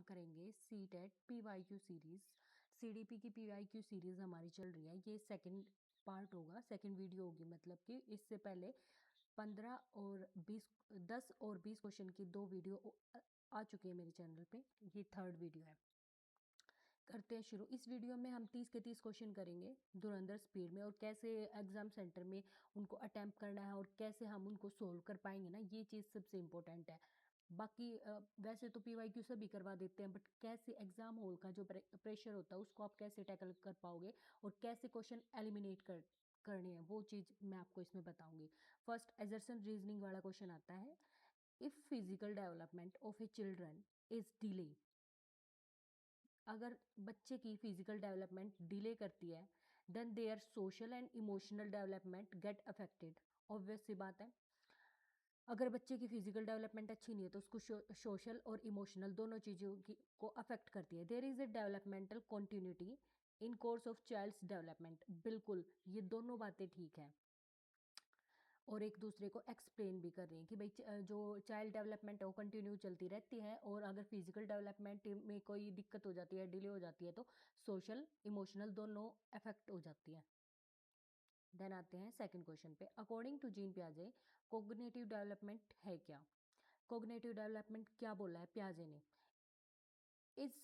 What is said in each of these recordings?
करेंगे CTET PYQ series. CDP की PYQ series हमारी चल रही है, ये सेकंड पार्ट होगा, सेकंड वीडियो होगी। मतलब कि इससे पहले 15 और 20 10 और 20 क्वेश्चन की 2 वीडियो आ चुकी है मेरे चैनल पे, ये थर्ड वीडियो है। करते हैं शुरू। इस वीडियो में हम 30 के 30 क्वेश्चन करेंगे धुरंधर स्पीड में, और कैसे एग्जाम सेंटर में उनको अटेम्प्ट करना है और कैसे हम उनको सोल्व कर पाएंगे ना, ये चीज़ सबसे इम्पोर्टेंट है। बाकी वैसे तो पीवाईक्यू सभी करवा देते हैं, बट कैसे एग्जाम हॉल का जो प्रेशर होता है उसको आप कैसे टैकल कर पाओगे और कैसे क्वेश्चन एलिमिनेट करने हैं, वो चीज़ मैं आपको इसमें बताऊंगी। फर्स्ट एजर्सन रीजनिंग वाला क्वेश्चन आता है। If physical development of a children is delay, अगर बच्चे की फिजिकल डेवलपमेंट डिले करती है, then their social and emotional development get affected. Obvious सी बात है, अगर बच्चे की फिजिकल डेवलपमेंट अच्छी नहीं है तो उसको सोशल और इमोशनल दोनों चीज़ों की को अफेक्ट करती है। There is a developmental continuity in course of child's development. बिल्कुल, ये दोनों बातें ठीक हैं और एक दूसरे को एक्सप्लेन भी कर रही हैं कि भाई जो चाइल्ड डेवलपमेंट है वो कंटिन्यू चलती रहती है, और अगर फिजिकल डेवलपमेंट में कोई दिक्कत हो जाती है, डिले हो जाती है, तो सोशल इमोशनल दोनों अफेक्ट हो जाती है। देन आते हैं सेकंड क्वेश्चन पे। अकॉर्डिंग टू जीन पियाजे कोग्निटिव डेवलपमेंट है क्या? कोग्निटिव डेवलपमेंट क्या बोला है पियाजे ने? Is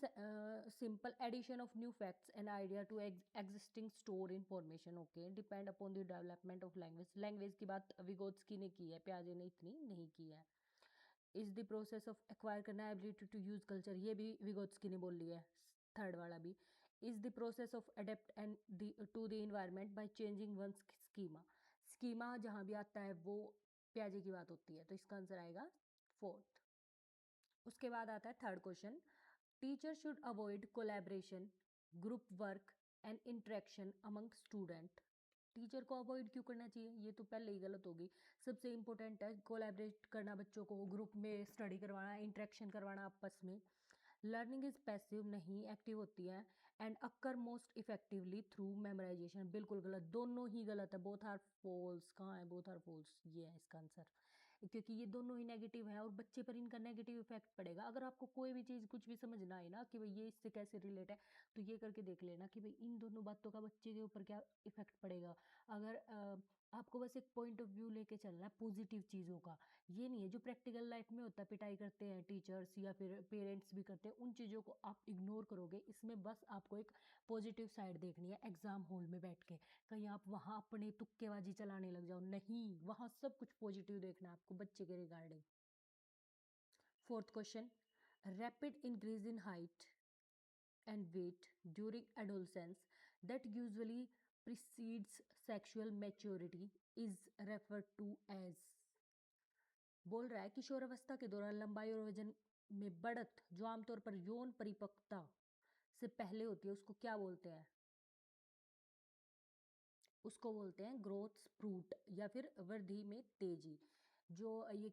simple addition of new facts and idea to existing store information. Okay, depend upon the development of language. Language की बात विगोत्स्की ने की है, पियाजे ने इतनी नहीं की है। Is the process of acquire करना एबिलिटी टू यूज कल्चर, ये भी विगोत्स्की ने बोल लिया है। थर्ड वाला भी, is the process of adapt and to the environment by changing one schema. Schema जहाँ भी आता है वो पियाजे की बात होती है, तो इसका आंसर आएगा फोर्थ। उसके बाद आता है third question. Teacher should avoid collaboration, group work and interaction among student. Teacher को अवॉइड क्यों करना चाहिए? ये तो पहले ही गलत होगी। सबसे इंपॉर्टेंट है कोलैबोरेट करना, बच्चों को ग्रुप में स्टडी करवाना, इंटरेक्शन करवाना आपस में। लर्निंग इज पैसिव, नहीं एक्टिव होती है। And occur most effectively through memorisation, बिल्कुल गलत, दोनों ही गलत है। Both are false. कहाँ है बोथ आर फॉल्स? ये है इसका आंसर, क्योंकि ये दोनों ही नेगेटिव है और बच्चे पर इनका नेगेटिव इफेक्ट पड़ेगा। अगर आपको कोई भी चीज़ कुछ भी समझ ना आए ना कि भाई ये इससे कैसे रिलेट है, तो ये करके देख लेना कि भाई इन दोनों बातों का बच्चे के ऊपर क्या इफेक्ट पड़ेगा। अगर आपको बस एक पॉइंट ऑफ व्यू लेके चलना है पॉजिटिव चीज़ों का, ये नहीं है जो प्रैक्टिकल लाइफ में होता है, पिटाई करते हैं टीचर्स या फिर पेरेंट्स भी करते हैं, उन चीज़ों को आप इग्नोर करोगे। इसमें बस आपको एक पॉजिटिव साइड देखनी है एग्जाम हॉल में बैठ के, कहीं आप वहाँ अपने तुक्केबाजी चलाने लग जाओ, नहीं, वहाँ सब कुछ पॉजिटिव देखना है आपको बच्चे के regarding. Fourth question. Rapid increase in height and weight during adolescence that usually precedes sexual maturity is referred to as। बोल रहा है किशोरावस्था के दौरान लंबाई और वजन में बढ़त जो आमतौर पर यौन परिपक्वता से पहले होती है उसको क्या बोलते हैं? उसको बोलते हैं ग्रोथ स्प्रूट या फिर वृद्धि में तेजी। जो ये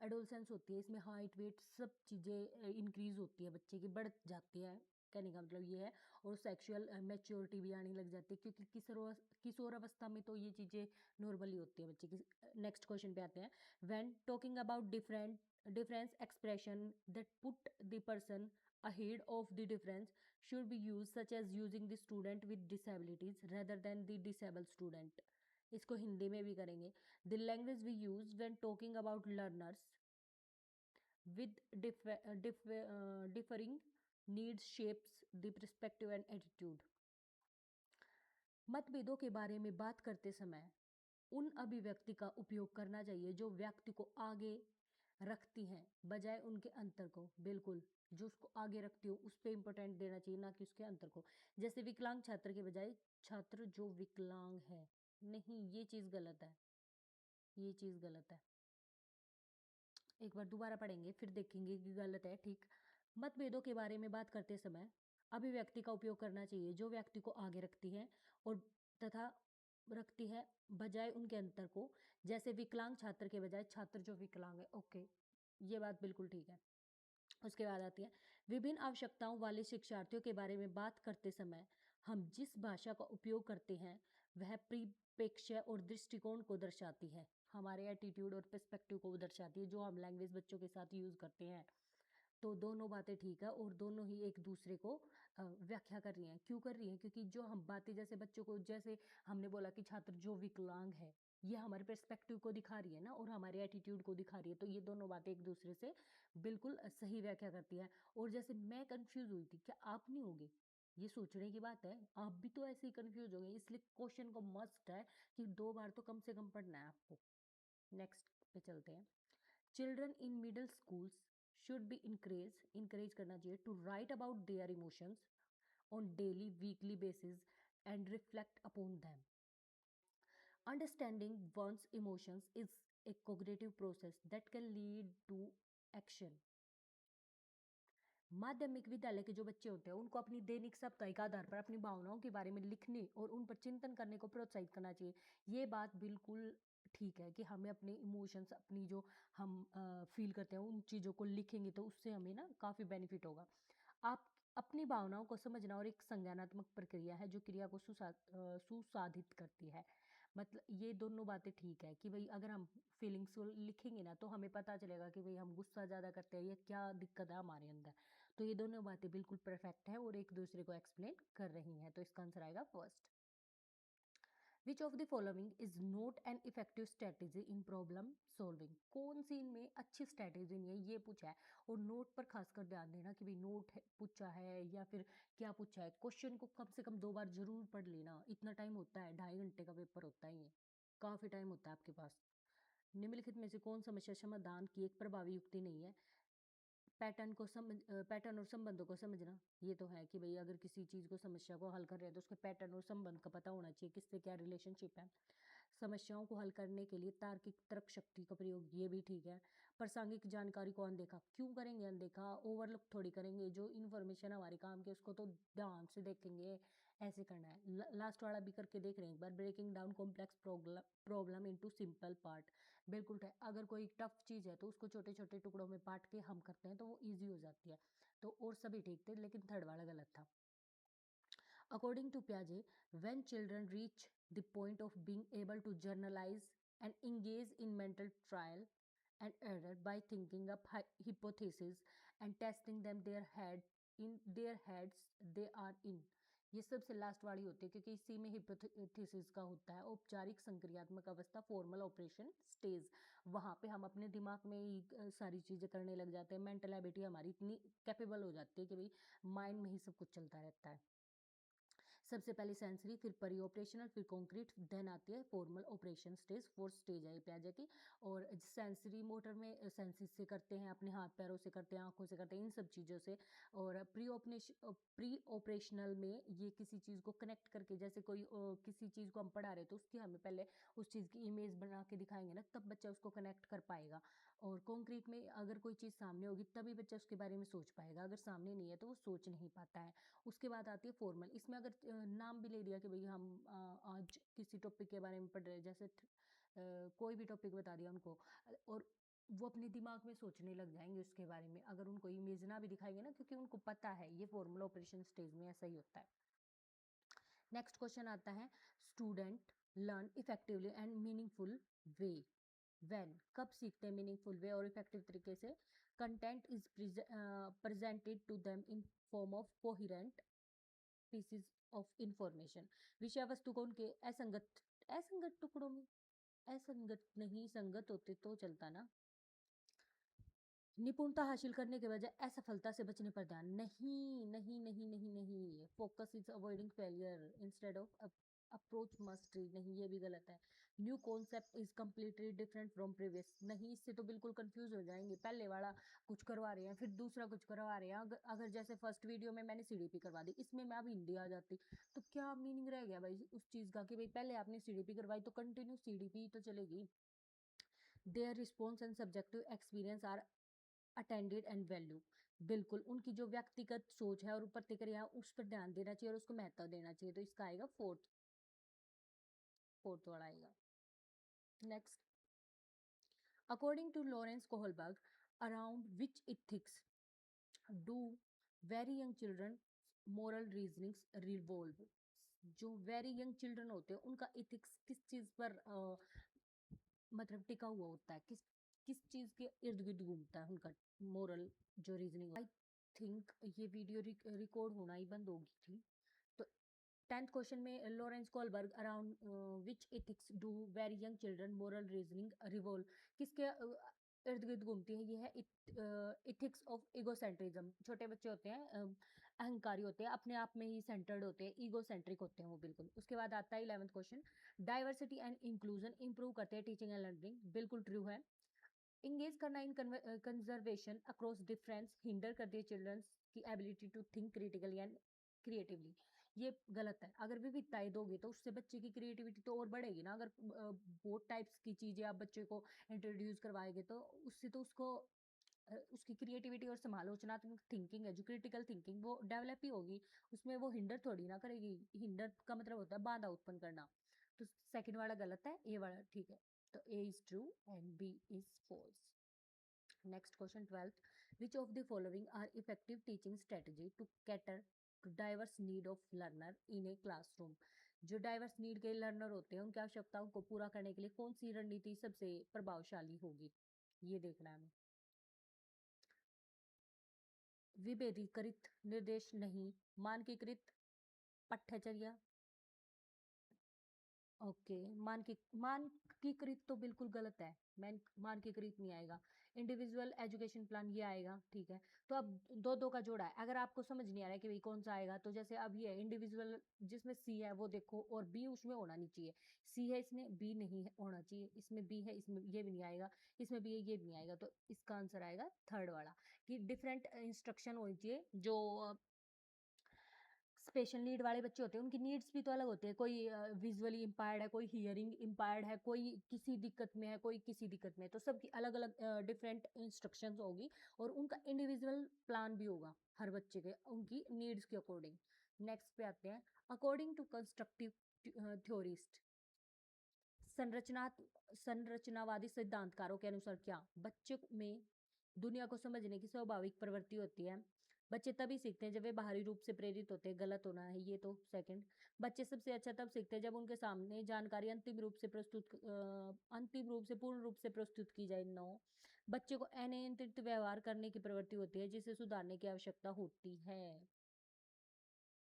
एडोलसेंस होती है इसमें हाइट वेट सब चीज़ें इंक्रीज होती है, बच्चे की बढ़ जाती है, कहने का मतलब ये है। और सेक्सुअल मैच्योरिटी भी आने लग जाती है, क्योंकि किशोर अवस्था में तो ये चीज़ें नॉर्मली होती है बच्चे की। नेक्स्ट क्वेश्चन पे आते हैं। When talking about difference expression that put the person ahead of the difference should be used, such as using the student with disabilities rather than the disabled student। इसको हिंदी में भी करेंगे। the language we use when talking about learners with differing needs shapes the perspective and attitude। मतभेदों के बारे में बात करते समय उन अभिव्यक्ति का उपयोग करना चाहिए जो व्यक्ति को आगे रखती हैं बजाय उनके अंतर को। बिल्कुल, जो उसको आगे रखती हो उस पर इंपॉर्टेंट देना चाहिए, ना कि उसके अंतर को। जैसे विकलांग छात्र के बजाय छात्र जो विकलांग है, नहीं, ये चीज़ गलत है, ये चीज़ गलत है। एक बार दोबारा पढ़ेंगे फिर देखेंगे कि गलत है, ठीक। मतभेदों के बारे में बात करते समय अभिव्यक्ति का उपयोग करना चाहिए जो व्यक्ति को आगे रखती है और तथा रखती है बजाय उनके अंतर को। जैसे विकलांग छात्र के बजाय छात्र जो विकलांग है। ओके, ये बात बिल्कुल ठीक है। उसके बाद आती है विभिन्न आवश्यकताओं वाले शिक्षार्थियों के बारे में बात करते समय हम जिस भाषा का उपयोग करते हैं वह परिप्रेक्ष्य और दृष्टिकोण को दर्शाती है, हमारे एटीट्यूड और पर्सपेक्टिव को दर्शाती है, जो हम लैंग्वेज बच्चों के साथ यूज करते हैं। तो दोनों बातें ठीक है और दोनों ही एक दूसरे को व्याख्या कर रही हैं। क्यों कर रही हैं? क्योंकि जो हम बातें जैसे बच्चों को, जैसे हमने बोला कि छात्र जो विकलांग है, ये हमारे पर्सपेक्टिव को दिखा रही है ना, और हमारे एटीट्यूड को दिखा रही है। तो ये दोनों बातें एक दूसरे से बिल्कुल सही व्याख्या करती है। और जैसे मैं कंफ्यूज हुई थी, क्या आप नहीं होगे? ये सोचने की बात है, आप भी तो ऐसे ही कंफ्यूज होंगे। इसलिए क्वेश्चन को मस्ट है कि 2 बार तो कम से कम पढ़ना है आपको। नेक्स्ट पे चलते हैं। Children in middle schools should be encourage करना चाहिए to write about their emotions on daily weekly basis and reflect upon them. Understanding one's emotions is a cognitive process that can lead to action. माध्यमिक विद्यालय के जो बच्चे होते हैं उनको अपनी दैनिक साप्ताहिक आधार पर अपनी भावनाओं के बारे में लिखने और उन पर चिंतन करने को प्रोत्साहित करना चाहिए। ये बात बिल्कुल ठीक है कि हमें अपने इमोशंस, अपनी जो हम फील करते हैं उन चीज़ों को लिखेंगे तो उससे हमें ना काफ़ी बेनिफिट होगा। आप अपनी भावनाओं को समझना और एक संज्ञानात्मक प्रक्रिया है जो क्रिया को सुसाधित करती है। मतलब ये दोनों बातें ठीक है कि भाई अगर हम फीलिंग्स को लिखेंगे ना तो हमें पता चलेगा कि भाई हम गुस्सा ज़्यादा करते हैं या क्या दिक्कत है हमारे अंदर। तो ये दोनों बातें बिल्कुल परफेक्ट है और एक दूसरे को एक्सप्लेन कर रही हैं। तो इसका आंसर आएगा first. Which of the following is not an effective strategy in problem solving? कौन सी इनमें अच्छी स्ट्रेटेजी नहीं है, ये पूछा है। और नोट पर खासकर ध्यान देना कि भाई नोट पूछा है या फिर क्या पूछा है। क्वेश्चन को कम से कम 2 बार जरूर पढ़ लेना। इतना टाइम होता है, 2.5 घंटे का पेपर होता ही है, काफी टाइम होता है आपके पास। निम्नलिखित में से कौन समस्या समाधान की एक प्रभावी युक्ति नहीं है? पैटर्न और संबंधों को समझना। ये तो है कि भाई अगर किसी चीज़ को, समस्या को हल कर रहे हैं तो उसके पैटर्न और संबंध का पता होना चाहिए, किससे क्या रिलेशनशिप है। समस्याओं को हल करने के लिए तार्किक तर्क शक्ति का प्रयोग, ये भी ठीक है। प्रासंगिक जानकारी को अनदेखा क्यों करेंगे? अनदेखा ओवरलुक थोड़ी करेंगे। जो इन्फॉर्मेशन हमारे काम की उसको तो ध्यान से देखेंगे। ऐसे करना है। लास्ट वाला भी करके देख रहे हैं एक बार। Breaking down complex problem into simple part. बिल्कुल है। अगर कोई टफ चीज़ है तो उसको छोटे छोटे टुकड़ों में बांट के हम करते हैं तो वो ईजी हो जाती है। तो और सभी ठीक थे लेकिन थर्ड वाला गलत था। According to Piaget, when children reach the point of being able to journalize and engage in mental trial and error by thinking up hypotheses and testing them their heads, they are in. ये सबसे last वाली होती है क्योंकि इसी में hypothesis का होता है औपचारिक संक्रियात्मक अवस्था, फॉर्मल ऑपरेशन स्टेज। वहाँ पे हम अपने दिमाग में ही सारी चीज़ें करने लग जाते हैं। मेंटल एबिलिटी हमारी इतनी कैपेबल हो जाती है कि भाई माइंड में ही सब कुछ चलता रहता है। सबसे पहले सेंसरी, फिर परी ऑपरेशनल, फिर कॉन्क्रीट, देन आती है formal operation stage. Fourth stage है प्याजे की। और सेंसरी मोटर में सेंसिस से करते हैं, अपने हाथ पैरों से करते हैं, आंखों से करते हैं, इन सब चीज़ों से। और प्री ऑपरेशनल में ये किसी चीज़ को कनेक्ट करके, जैसे कोई किसी चीज़ को हम पढ़ा रहे तो उसकी हमें पहले उस चीज़ की इमेज बना के दिखाएंगे ना, तब बच्चा उसको कनेक्ट कर पाएगा। और कॉन्क्रीट में अगर कोई चीज़ सामने होगी तभी बच्चा उसके बारे में सोच पाएगा, अगर सामने नहीं है तो वो सोच नहीं पाता है। उसके बाद आती है फॉर्मल। इसमें अगर नाम भी ले दिया कि भाई हम आज किसी टॉपिक के बारे में पढ़ रहे हैं, जैसे कोई भी टॉपिक बता दिया उनको, और वो अपने दिमाग में सोचने लग जाएंगे उसके बारे में, अगर उनको इमेज ना भी दिखाएंगे ना, क्योंकि उनको पता है। ये फॉर्मल ऑपरेशन स्टेज में ऐसा ही होता है। नेक्स्ट क्वेश्चन आता है, student learn effectively and meaningful way when? कब सीखते हैं मीनिंगफुल वे और इफेक्टिव तरीके से? Content is presented to them in form of coherent pieces of information. विषय वस्तु को उनके असंगत टुकड़ों में, असंगत नहीं, संगत होते तो चलता ना। निपुणता हासिल करने के बजाय असफलता से बचने पर ध्यान। नहीं नहीं नहीं नहीं नहीं, focus is avoiding failure instead of approach mastery. नहीं, ये भी गलत है। New concept is completely different from previous. नहीं, इससे तो बिल्कुल कंफ्यूज हो जाएंगे। पहले वाला कुछ करवा रहे हैं फिर दूसरा कुछ करवा रहे हैं। अगर जैसे फर्स्ट वीडियो में मैंने सीडीपी करवा दी, इसमें मैं अब हिंदी आ जाती तो क्या मीनिंग रह गया भाई उस चीज़ का कि भाई पहले आपने सीडीपी करवाई तो कंटिन्यू सीडीपी तो चलेगी। Their response and subjective experience are attended and value. बिल्कुल, उनकी जो व्यक्तिगत सोच है और प्रतिक्रिया, उस पर ध्यान देना चाहिए और उसको महत्व देना चाहिए। तो इसका आएगा फोर्थ वाला आएगा। Next, according to Lawrence Kohlberg, around which ethics do very young children moral reasonings revolve? जो वेरी यंग चिल्ड्रन होते हैं उनका इथिक्स किस चीज़ पर मतलब टिका हुआ होता है, किस किस चीज़ के इर्द गिर्द घूमता है उनका मोरल जो रीजनिंग। आई थिंक ये वीडियो रिकॉर्ड होना ही बंद होगी थी। तो 10th क्वेश्चन में Lawrence Kohlberg around which ethics do very young children moral reasoning revolve, किसके इर्द गिर्द घूमती है? ये है इथिक्स ऑफ इगोसेंट्रिज्म। छोटे बच्चे होते हैं अहंकारी होते हैं, अपने आप में ही सेंटर्ड होते हैं, ईगोसेंट्रिक होते हैं वो बिल्कुल। उसके बाद आता है 11th question, diversity and inclusion improve करते हैं टीचिंग एंड लर्निंग, बिल्कुल ट्रू है। इंगेज करना in conversation across difference hinder करती है चिल्ड्रंस की ability to think critically and creatively, ये गलत है। अगर विविधताएं दोगे तो उससे बच्चे की क्रिएटिविटी तो और बढ़ेगी ना। अगर बहुत टाइप्स की चीजें आप बच्चे को इंट्रोड्यूस करवाएंगे तो उससे तो उसको उसकी क्रिएटिविटी और समालोचनात्मक थिंकिंग है जो क्रिटिकल थिंकिंग वो डेवलप ही होगी, उसमें वो हिंडर थोड़ी ना करेगी। हिंडर का मतलब होता है बाधा उत्पन्न करना। तो सेकंड वाला गलत है, ए वाला ठीक है। तो A is true and B is false. Next question 12th, which of the following are effective teaching strategy to cater to diverse need of learner in a classroom, जो डाइवर्स नीड के learner होते हैं उनकी आवश्यकताओं को पूरा करने के लिए कौन सी रणनीति सबसे प्रभावशाली होगी, ये देखना है हमें। विभेदीकृत निर्देश नहीं, मानकीकृत पाठ्यचर्या, ओके। मानकीकृत तो बिल्कुल गलत है, मानकीकृत नहीं आएगा। इंडिविजुअल एजुकेशन प्लान ये आएगा, ठीक है। तो अब दो दो का जोड़ा है, अगर आपको समझ नहीं आ रहा है कि भाई कौन सा आएगा, तो जैसे अब ये इंडिविजुअल जिसमें सी है वो देखो, और बी उसमें होना नहीं चाहिए। सी है इसमें, बी नहीं है होना चाहिए, इसमें बी है, इसमें ये भी नहीं आएगा, इसमें बी है ये भी नहीं आएगा। तो इसका आंसर आएगा थर्ड वाला, कि डिफरेंट इंस्ट्रक्शन होनी चाहिए। जो स्पेशल नीड वाले बच्चे होते हैं उनकी नीड्स भी तो अलग होती है, कोई विजुअली इम्पायर्ड है, कोई हियरिंग इम्पायर्ड है, कोई किसी दिक्कत में है, कोई किसी दिक्कत में है। तो सबकी अलग अलग डिफरेंट इंस्ट्रक्शंस होगी और उनका इंडिविजुअल प्लान भी होगा हर बच्चे के उनकी नीड्स के अकॉर्डिंग। नेक्स्ट पे आते हैं, अकॉर्डिंग टू कंस्ट्रक्टिव थ्योरिस्ट, संरचना संरचनावादी सिद्धांतकारों के अनुसार क्या बच्चे में दुनिया को समझने की स्वाभाविक प्रवृत्ति होती है? बच्चे तभी सीखते हैं जब वे बाहरी रूप से प्रेरित होते हैं, गलत होना है ये तो। सेकंड, बच्चे सबसे अच्छा तब सीखते हैं जब उनके सामने जानकारी अंतिम रूप से पूर्ण रूप से प्रस्तुत की जाए। नो, बच्चे को अनियंत्रित व्यवहार करने की प्रवृत्ति होती है जिसे सुधारने की आवश्यकता होती है।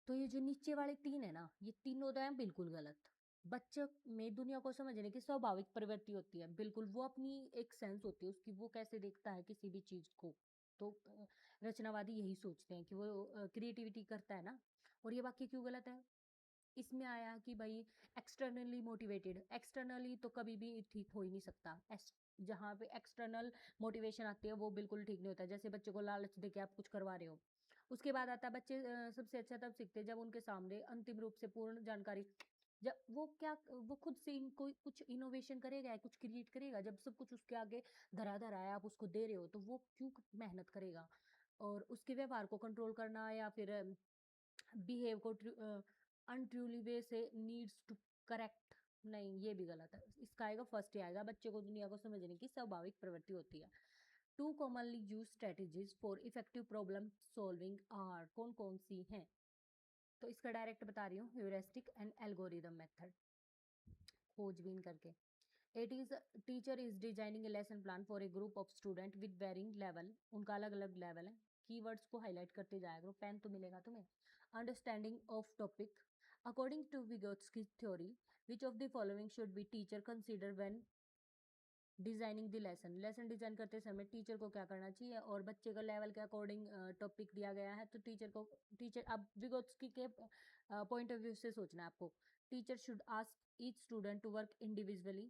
तो ये जो नीचे वाले तीन है ना, ये तीनों तो हैं बिल्कुल गलत। बच्चे में दुनिया को समझने की स्वाभाविक प्रवृत्ति होती है, बिल्कुल। वो अपनी एक सेंस होती है उसकी, वो कैसे देखता है किसी भी चीज को। तो रचनावादी यही सोचते हैं कि वो क्रिएटिविटी करता है ना। और ये वाक्य क्यों गलत है? इसमें आया कि भाई एक्सटर्नली मोटिवेटेड, एक्सटर्नली तो कभी भी ठीक हो ही नहीं सकता। जहाँ पे एक्सटर्नल मोटिवेशन आती है वो बिल्कुल ठीक नहीं होता। जैसे बच्चे को लालच देके आप कुछ करवा रहे हो। उसके बाद आता है बच्चे सबसे अच्छा तब सीखते हैं जब उनके सामने अंतिम रूप से पूर्ण जानकारी, जब वो क्या वो खुद से कोई कुछ इनोवेशन करेगा, कुछ क्रिएट करेगा। जब सब कुछ उसके आगे धरा धरा है, आप उसको दे रहे हो, तो वो क्यों मेहनत करेगा? और उसके व्यवहार को कंट्रोल करना या फिर बिहेव को अनट्रूली वे से नीड्स टू करेक्ट, नहीं ये भी गलत है। इसका आएगा फर्स्ट ही आएगा, बच्चे को दुनिया को समझने की स्वाभाविक प्रवृत्ति होती है। Two commonly use strategies for effective problem solving are, कौन कौन सी हैं? तो इसका डायरेक्ट बता रही हूँ, ह्यूरिस्टिक एंड एल्गोरिदम मेथड, खोजबीन करके। It is teacher is designing a lesson plan for a group of student with varying level, उनका अलग अलग लेवल है। कीवर्ड्स को हाईलाइट करते जाया करो, पेन तो मिलेगा तुम्हें। Understanding of topic, according to Vygotsky theory which of the following should be teacher consider when designing the lesson, lesson design करते समय टीचर को क्या करना चाहिए? और बच्चे का लेवल के अकॉर्डिंग टॉपिक दिया गया है, तो टीचर अब विगोत्स्की के पॉइंट ऑफ व्यू से सोचना है आपको। Teacher should ask each student to work individually,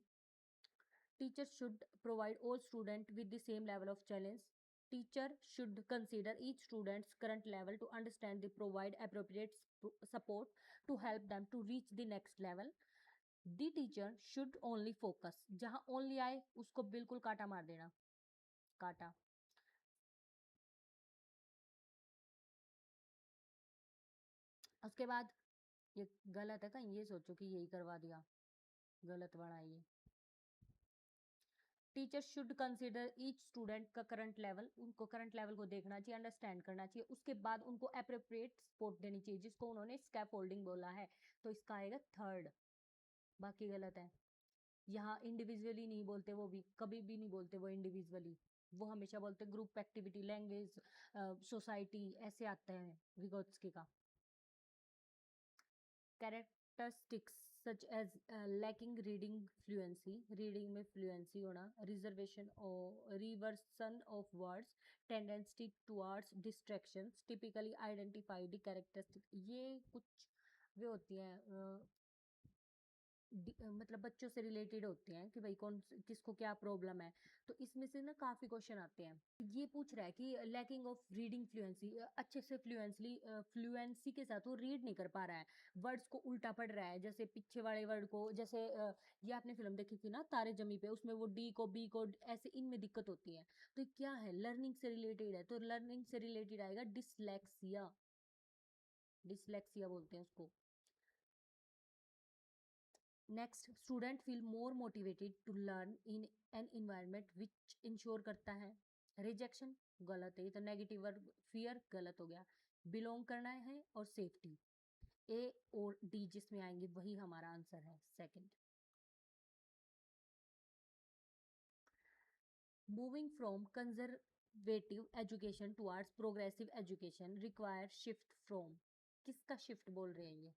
teachers should provide all students with the same level of challenge, teacher should consider each student's current level to understand the provide appropriate support to help them to reach the next level, the teacher should only focus, जहां only आए उसको बिल्कुल काटा मार देना, काटा। उसके बाद ये गलत है, कहीं ये सोचो कि यही करवा दिया, गलत वाला ये। Teacher should consider each student का करंट लेवल, उनको करंट लेवल को देखना चाहिए, अंडरस्टैंड करना चाहिए, उसके बाद उनको अप्रोप्रिएट सपोर्ट देनी चाहिए, जिसको उन्होंने स्कैफोल्डिंग बोला है। तो इसका आएगा थर्ड, बाकी गलत है। यहाँ इंडिविजुअली नहीं बोलते, वो भी कभी भी नहीं बोलते वो इंडिविजुअली, वो हमेशा बोलते ग्रुप एक्टिविटी, लैंग्वेज, सोसाइटी, ऐसे आता है विगोत्सकी का। Characteristics such as lacking reading fluency, reading में फ्लुएंसी होना, रिजर्वेशन और reversion of words, tendency towards distractions, typically identified characteristic, ये कुछ वे होती हैं, मतलब बच्चों से रिलेटेड होते हैं कि भाई किसको क्या प्रॉब्लम है। तो इसमें से ना काफी क्वेश्चन आते हैं। ये पूछ रहा है कि लैकिंग ऑफ रीडिंग फ्लुएंसी, अच्छे से फ्लुएंसी के साथ वो रीड नहीं कर पा रहा है, वर्ड्स को उल्टा पढ़ रहा है, जैसे पीछे वाले वर्ड को, जैसे ये आपने फिल्म देखी थी ना तारे जमी पे, उसमें वो डी को बी को ऐसे इनमें दिक्कत होती है। तो ये क्या है, लर्निंग से रिलेटेड है, तो लर्निंग से रिलेटेड आएगा डिसलेक्सिया, डिसलेक्सिया बोलते हैं उसको। Next, student feel more motivated to learn in an environment which ensure करता है। रिजेक्शन गलत है, ये तो नेगेटिव वर्ब, फियर गलत हो गया, बिलोंग करना है और सेफ्टी, ए और डी जिसमें आएंगे वही हमारा आंसर है second. Moving from conservative education towards progressive education require shift from, किसका शिफ्ट बोल रहे हैं ये,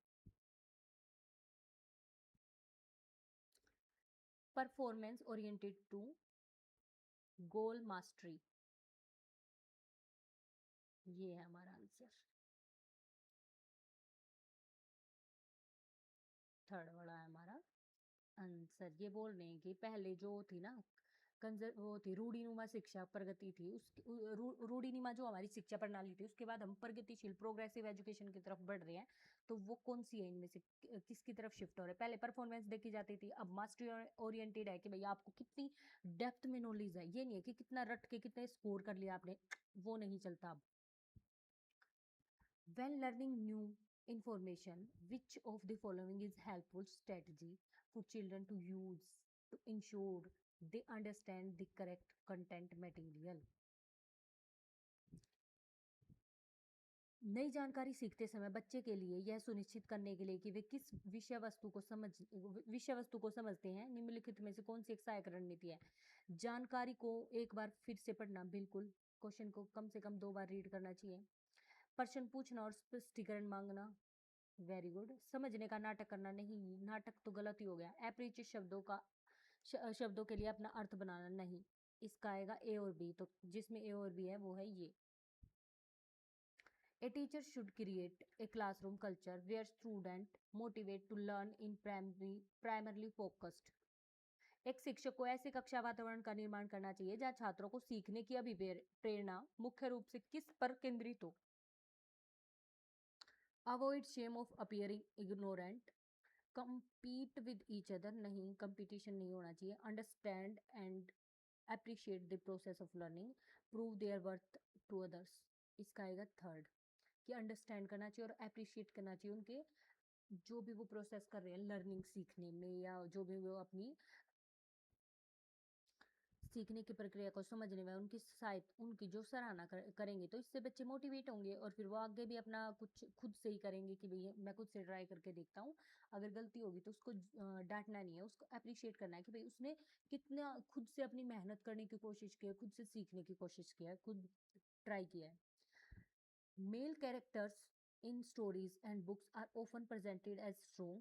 performance oriented to goal mastery, ये है हमारा आंसर। थर्ड वाला है हमारा आंसर। ये बोल रहे हैं कि पहले जो थी ना वो थी रूढ़िनुमा शिक्षा प्रगति थी, उस रूढ़िनुमा जो हमारी शिक्षा प्रणाली थी, उसके बाद हम प्रगतिशील प्रोग्रेसिव एजुकेशन की तरफ बढ़ रहे हैं। तो वो कौन सी है इनमें से, किसकी तरफ शिफ्ट हो रहे हैं? पहले परफॉर्मेंस देखी जाती थी, अब मास्टरी ओरिएंटेड है कि भैया आपको कितनी डेप्थ में नॉलेज है, ये नहीं है कि कितना रट के कितने स्कोर कर लिया आपने, वो नहीं चलता अब। When learning new information, which of the following is helpful strategy for children to use to ensure they understand the correct content material? नई जानकारी सीखते समय बच्चे के लिए यह सुनिश्चित करने के लिए कि वे किस विषय वस्तु को समझते हैं, निम्नलिखित में से कौन सी एक सहायक रणनीति है? जानकारी को एक बार फिर से पढ़ना, बिल्कुल, क्वेश्चन को कम से कम 2 बार रीड करना चाहिए। प्रश्न पूछना और स्पष्टीकरण मांगना, वेरी गुड। समझने का नाटक करना, नहीं, नाटक तो गलत ही हो गया। अपरिचित शब्दों के लिए अपना अर्थ बनाना, नहीं, इसका आएगा ए और बी, तो जिसमें ए और बी है वो है ये। A teacher should create a classroom culture where student motivate to learn in primarily focused। एक शिक्षक को ऐसे कक्षा वातावरण का निर्माण करना चाहिए जहाँ छात्रों को सीखने की अभिप्रेरणा मुख्य रूप से किस पर केंद्रित हो? Avoid shame of appearing ignorant, compete with each other, नहीं, कंपटीशन नहीं होना चाहिए। Understand and appreciate the process of learning, prove their worth to others, इसका आएगा थर्ड, कि अंडरस्टैंड करना चाहिए और अप्रिशिएट करना चाहिए उनके जो भी वो प्रोसेस कर रहे हैं लर्निंग सीखने में, या जो भी वो अपनी सीखने की प्रक्रिया को समझने में उनकी जो सराहना करेंगे, तो इससे बच्चे मोटिवेट होंगे और फिर वो आगे भी अपना कुछ खुद से ही करेंगे कि भैया मैं खुद से ट्राई करके देखता हूँ। अगर गलती होगी तो उसको डांटना नहीं है, उसको अप्रिशिएट करना है कि भाई उसने कितना खुद से अपनी मेहनत करने की कोशिश की है, खुद से सीखने की कोशिश की है, खुद ट्राई किया है। Male characters in stories and books are often presented as strong,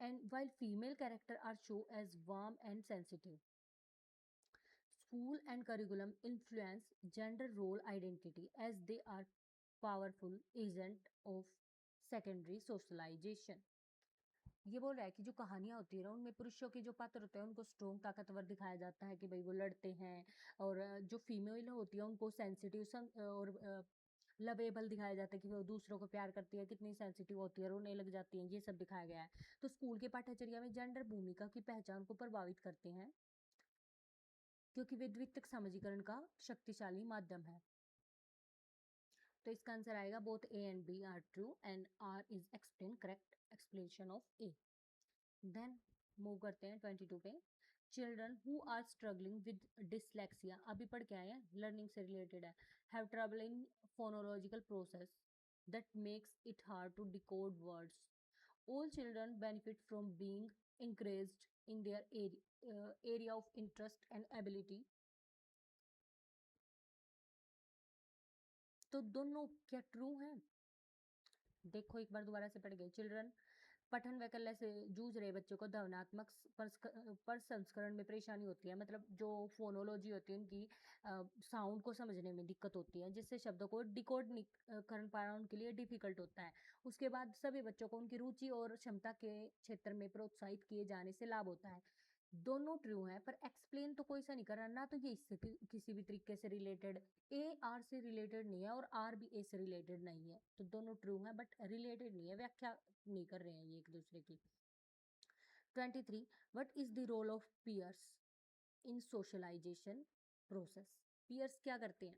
and while female characters are shown as warm and sensitive. School and curriculum influence gender role identity as they are powerful agent of secondary socialization। ये बोल रहा है कि जो कहानियां होती है ना उनमें पुरुषों के जो पात्र होते हैं उनको स्ट्रॉन्ग ताकतवर दिखाया जाता है कि भाई वो लड़ते हैं, और जो फीमेल होती है उनको सेंसिटिव और लवेबल दिखाया जाता है कि वो दूसरों को प्यार करती है, कितनी सेंसिटिव होती है, रोने लग जाती है, ये सब दिखाया गया है। तो स्कूल के पाठ्यचर्या में जेंडर भूमिका की पहचान को प्रभावित करते हैं क्योंकि वे द्वितीयक समाजीकरण का शक्तिशाली माध्यम है। तो इसका आंसर आएगा both A and B are true and R is explain correct explanation of A. Then move करते हैं 22 पे। Children who are struggling with dyslexia, अभी पढ़ के आए हैं, लर्निंग से रिलेटेड है, have trouble in phonological process that makes it hard to decode words. All children benefit from being encouraged in their area of interest and ability. तो दोनों क्या ट्रू है? देखो एक बार दोबारा से पढ़ गए। चिल्ड्रन पठन वैकल्य से जूझ रहे बच्चों को ध्वन्यात्मक प्रसंस्करण में परेशानी होती है, मतलब जो फोनोलॉजी होती है उनकी साउंड को समझने में दिक्कत होती है, जिससे शब्दों को डिकोड कर पाना उनके लिए डिफिकल्ट होता है। उसके बाद सभी बच्चों को उनकी रुचि और क्षमता के क्षेत्र में प्रोत्साहित किए जाने से लाभ होता है। दोनों ट्रू हैं, पर एक्सप्लेन तो कोई सा नहीं कर रहा ना, तो ये इससे किसी भी तरीके से रिलेटेड, ए आर से रिलेटेड नहीं है और आर भी ए से रिलेटेड नहीं है, तो दोनों ट्रू हैं बट रिलेटेड नहीं है, व्याख्या नहीं कर रहे हैं ये एक दूसरे की। 23 what is the role of peers in socialisation process? Peers क्या करते हैं?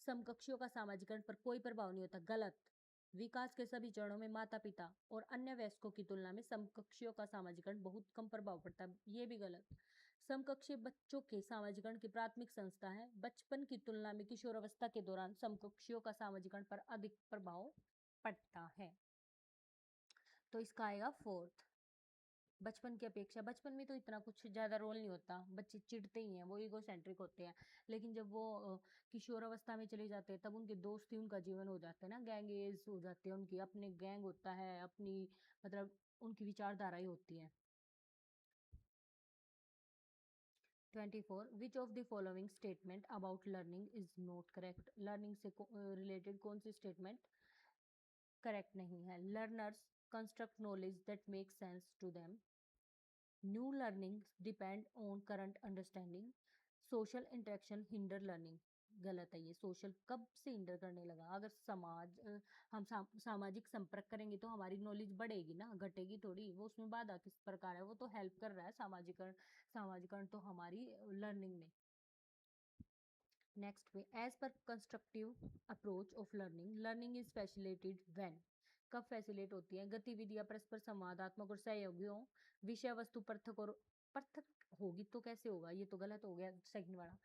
समकक्षियों का सामाजिकरण पर कोई प्रभाव नहीं होता, गलत। विकास के सभी चरणों में माता पिता और अन्य वयस्कों की तुलना में समकक्षियों का सामाजिकरण बहुत कम प्रभाव पड़ता है, ये भी गलत। समकक्षीय बच्चों के सामाजिकरण की प्राथमिक संस्था है, बचपन की तुलना में किशोरावस्था के दौरान समकक्षियों का सामाजिकरण पर अधिक प्रभाव पड़ता है, तो इसका आएगा फोर्थ। बचपन की अपेक्षा, बचपन में तो इतना कुछ ज़्यादा रोल नहीं होता, बच्चे चिढ़ते ही हैं, वो ईगो सेंट्रिक होते हैं, लेकिन जब वो किशोरावस्था में चले जाते हैं तब उनके दोस्त ही उनका जीवन हो जाता है ना, गैंगेज हो जाते हैं उनकी, अपने गैंग होता है, अपनी मतलब उनकी विचारधारा ही होती है। 24 which of the following statement about learning is not correct? Learning से रिलेटेड कौन सी स्टेटमेंट करेक्ट नहीं है? Learners construct knowledge that make sense to them, new learning depend on current understanding, social interaction hinder learning. गलत है ये, social कब से हिंडर करने लगा? अगर हम सामाजिक संपर्क करेंगे तो हमारी नॉलेज बढ़ेगी ना, घटेगी थोड़ी। वो उसमें बाधा किस प्रकार है? वो तो हेल्प कर रहा है सामाजिकरण, सामाजिकरण तो हमारी लर्निंग में। नेक्स्ट पे, as per constructive approach of learning, learning is facilitated when? कब फैसिलिटेट होती है? गतिविधियां परस्पर संवादात्मक और सहयोगी हो, विषय वस्तु पृथक होगी तो कैसे होगा? ये तो गलत हो गया सेकंड वाला।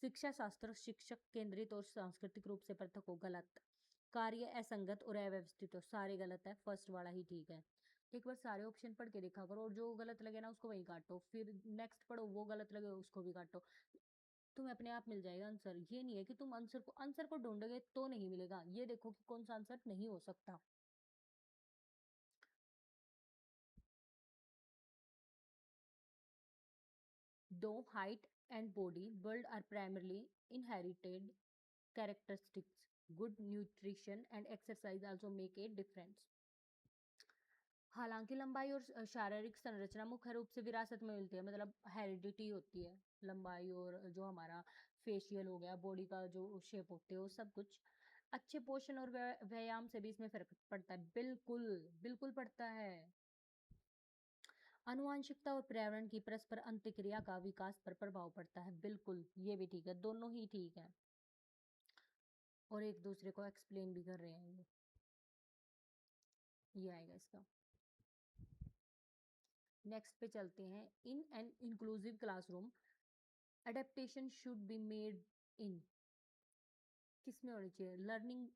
शिक्षा शास्त्र शिक्षक केंद्रित और सांस्कृतिक रूप से पृथक हो, गलत। कार्य असंगत और अव्यवस्थित हो, सारे गलत है, फर्स्ट वाला ही ठीक है। एक बार सारे ऑप्शन पढ़ के देखा करो और जो गलत लगे ना उसको वही काटो, फिर नेक्स्ट पढ़ो, वो गलत लगे उसको भी काटो, तुम्हें अपने आप मिल जाएगा आंसर। ये नहीं है कि तुम आंसर को ढूंढोगे तो नहीं मिलेगा, ये देखो कि कौन सा आंसर नहीं हो सकता। दो height and body build our primarily inherited characteristics, good nutrition and exercise also make a difference। हालांकि लंबाई और शारीरिक संरचना मुख्य रूप से विरासत में मिलती है, मतलब हेरिडिटी होती है, लंबाई और जो हमारा फेशियल हो गया, बॉडी का जो शेप होते है वो सब कुछ। अच्छे पोषण और व्यायाम से भी इसमें फर्क पड़ता है, बिल्कुल बिल्कुल पड़ता है। आनुवांशिकता और पर्यावरण की परस्पर अंतक्रिया का विकास पर प्रभाव पड़ता है, बिल्कुल ये भी ठीक है, दोनों ही ठीक है और एक दूसरे को एक्सप्लेन भी कर रहे हैं ये आएगा इसका। नेक्स्ट पे चलते हैं। In an inclusive classroom adaptation should be made in, किस में होनी चाहिए? लर्निंग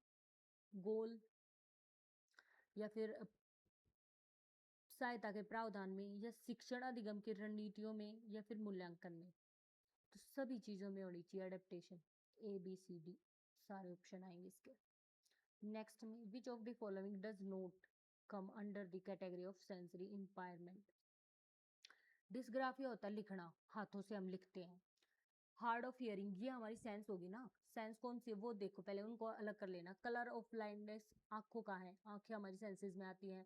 गोल या फिर सहायता के प्रावधान में या शिक्षण अधिगम की रणनीतियों में या फिर मूल्यांकन में? तो सभी चीजों में होनी चाहिए adaptation, A B C D सारे ऑप्शन आएंगे इसके। नेक्स्ट में, which of the following does not come under the category of sensory impairment? Dysgraphia होता है लिखना, हाथों से हम लिखते हैं। हार्ड ऑफ हियरिंग, ये हमारी सेंस होगी ना, सेंस कौन सी है वो देखो पहले, उनको अलग कर लेना। कलर ऑफ ब्लाइंडनेस, आंखों का है, आंखें हमारी सेंसेस में आती हैं।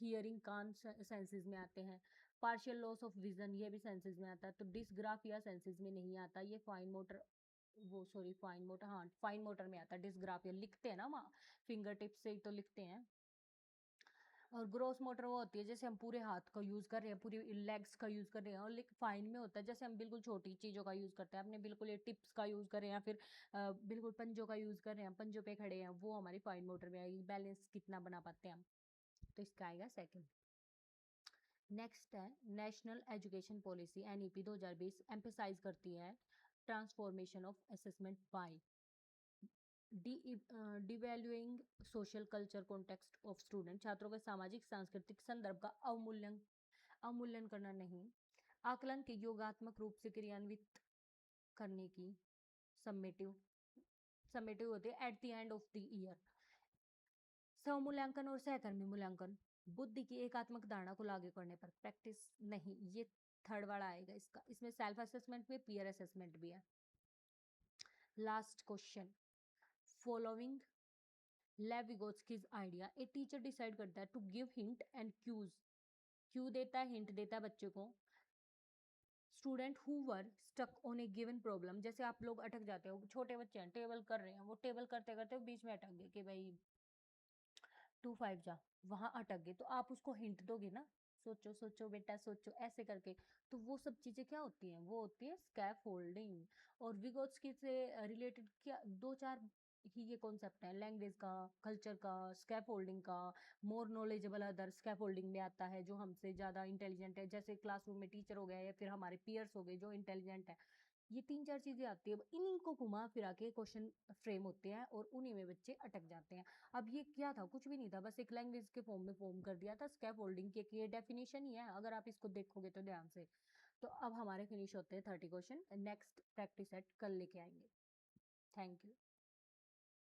हियरिंग कान सेंसेस में आते हैं। पार्शियल लॉस ऑफ विजन, ये भी सेंसेस में आता है, तो डिस्ग्राफिया सेंसेस में नहीं आता, ये फाइन मोटर, वो सॉरी फाइन मोटर, हाँ फाइन मोटर में आता है। डिस्ग्राफिया लिखते हैं ना हम, फिंगर टिप से ही तो लिखते हैं। और ग्रोस मोटर वो होती है जैसे हम पूरे हाथ का यूज कर रहे हैं, पूरी लेग्स का यूज कर रहे हैं, और फाइन में होता है जैसे हम बिल्कुल छोटी चीजों का यूज करते हैं, अपने बिल्कुल ये टिप्स का यूज कर रहे हैं या फिर बिल्कुल पंजों का यूज कर रहे हैं, पंजों पे खड़े हैं, वो हमारी फाइन मोटर में आएगी। बैलेंस कितना बना पाते हैं हम, तो इसका आएगा सेकंड। नेक्स्ट है, national education policy NEP 2020 emphasize करती है transformation of assessment by devaluing social culture context of student, छात्रों के सामाजिक सांस्कृतिक संदर्भ का अवमूल्यन अवमूल्यन करना नहीं, आकलन के योगात्मक रूप से क्रियान्वित करने की, समेटिव समेटिव होते हैं at the end of the year. स्वमूल्यांकन और सहकर्मी मूल्यांकन, बुद्धि की एकात्मक धारणा को लागू करने पर, प्रैक्टिस नहीं, ये थर्ड वाला आएगा इसका। इसमें सेल्फ असेसमेंट भी, पीयर असेसमेंट भी है। Last question, following Lev Vygotsky's idea, a teacher decide करता है to give hint and cues, cue देता है, हिंट देता है बच्चे को। Student who were stuck on a given problem, जैसे आप लोग अटक जाते हो, छोटे बच्चे हैं टेबल कर रहे हैं, वो टेबल करते करते बीच में अटक गए कि भाई 2 5 जा, वहां अटक गए, तो आप उसको हिंट दोगे ना, सोचो सोचो बेटा सोचो, ऐसे करके। तो वो सब चीजें क्या होती हैं, वो होती है स्कैफ होल्डिंग। और विगोत्स्की से रिलेटेड क्या 2 4 ही ये कॉन्सेप्ट है, लैंग्वेज का, कल्चर का, स्कैफ होल्डिंग का, मोर नॉलेजेबल अदर स्कैफ होल्डिंग में आता है, जो हमसे ज्यादा इंटेलिजेंट है, जैसे क्लासरूम में टीचर हो गया या फिर हमारे पीयर्स हो गए जो इंटेलिजेंट है। ये 3 4 चीजें आती है, इन्हीं को घुमा फिरा के क्वेश्चन फ्रेम होते हैं और उन्हीं में बच्चे अटक जाते हैं। अब ये क्या था, कुछ भी नहीं था, बस एक लैंग्वेज के फॉर्म में फॉर्म कर दिया था, स्कैफ होल्डिंग की ये डेफिनेशन ही है, अगर आप इसको देखोगे तो ध्यान से। तो अब हमारे फिनिश होते हैं 30 क्वेश्चन, नेक्स्ट प्रैक्टिस सेट कल लेके आएंगे। Thank you.